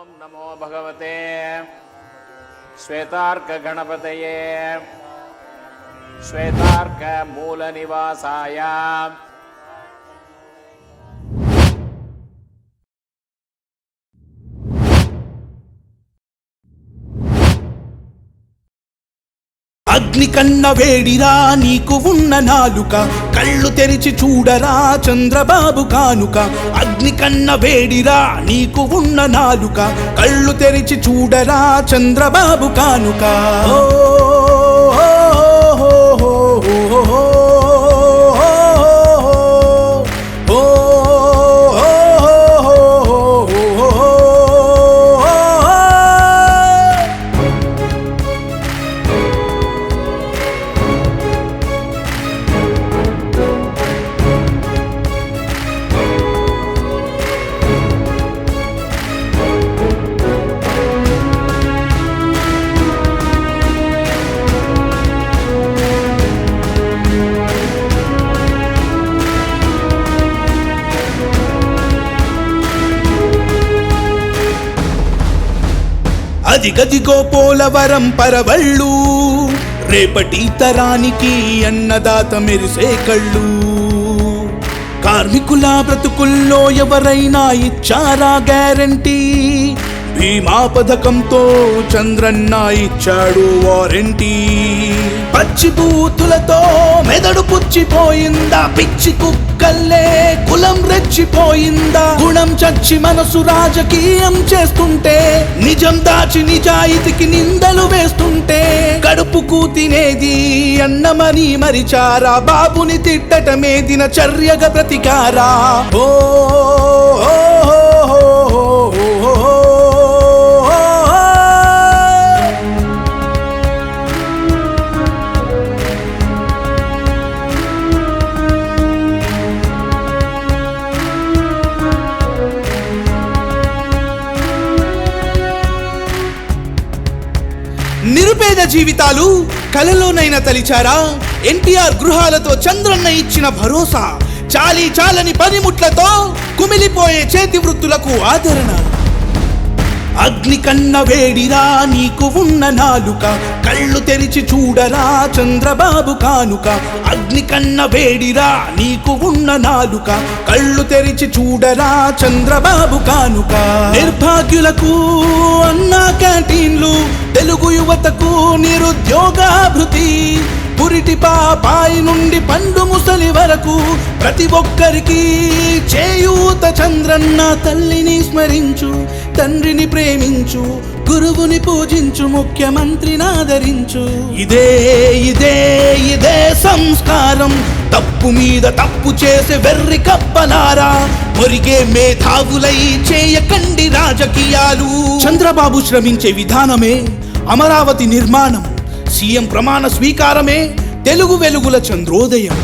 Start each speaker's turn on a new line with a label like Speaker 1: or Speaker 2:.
Speaker 1: ఓం నమో భగవతే శ్వేతార్క గణపతయే శ్వేతార్క మూల నివాసాయ
Speaker 2: అగ్ని కన్న వేడిరా నీకు ఉన్న నాలుక, కళ్ళు తెరిచి చూడరా చంద్రబాబు కానుక. అగ్ని కన్న వేడిరా నీకు ఉన్న నాలుక, కళ్ళు తెరిచి చూడరా చంద్రబాబు కానుక. అదిగదిగో పోలవరం పరవళ్ళు, రేపటి తరానికి అన్నదాత మెరిసే కళ్ళు. కార్మికుల బ్రతుకుల్లో ఎవరైనా ఇచ్చారా గ్యారంటీ? భీమా పథకంతో చంద్రన్న ఇచ్చాడు వారంటీ. పచ్చి బూతులతో మెదడు పుచ్చిపోయిందా? పిచ్చి కుక్కల్లే కులం రెచ్చిపోయిందా? గుణం చచ్చి మనసు రాజకీయం చేస్తుంటే, నిజం దాచి నిజాయితీకి నిందలు వేస్తుంటే, కడుపుకు తినేది అన్నమని మరిచారా? బాబుని తిట్టటమే దిన చర్యగా ప్రతికారా? ఓ నిరుపేద జీవితాలు కలలోనైనా తలిచారా? ఎన్టీఆర్ గృహాలతో చంద్రన్న ఇచ్చిన భరోసా, చాలీ చాలని పనిముట్లతో కుమిలిపోయే చేతి వృత్తులకు ఆదరణ. అగ్ని కన్న వేడిరా నీకు ఉన్న నాలుక, కళ్ళు తెరిచి చూడరా చంద్రబాబు కానుక. అగ్ని కన్న వేడిరా నీకు ఉన్న నాలుక, కళ్ళు తెరిచి చూడరా చంద్రబాబు కానుక. నిర్భాగ్యులకు అన్న క్యాంటీన్లు, తెలుగు యువతకు నిరుద్యోగాభృతి. పురిటి పాపాయి నుండి పండు ముసలి వరకు ప్రతి ఒక్కరికి చేయూత చంద్రన్న. తల్లిని స్మరించు, తండ్రిని ప్రేమించు, గురువుని పూజించు, ముఖ్యమంత్రిని ఆదరించు. ఇదే ఇదే ఇదే సంస్కారం. తప్పు మీద తప్పు చేసే వెర్రి కప్పలారా, ఒరిగే మేధావులై చేయకండి రాజకీయాలు. చంద్రబాబు శ్రమించే విధానమే అమరావతి నిర్మాణం, సీఎం ప్రమాణ స్వీకారమే తెలుగు వెలుగుల చంద్రోదయం.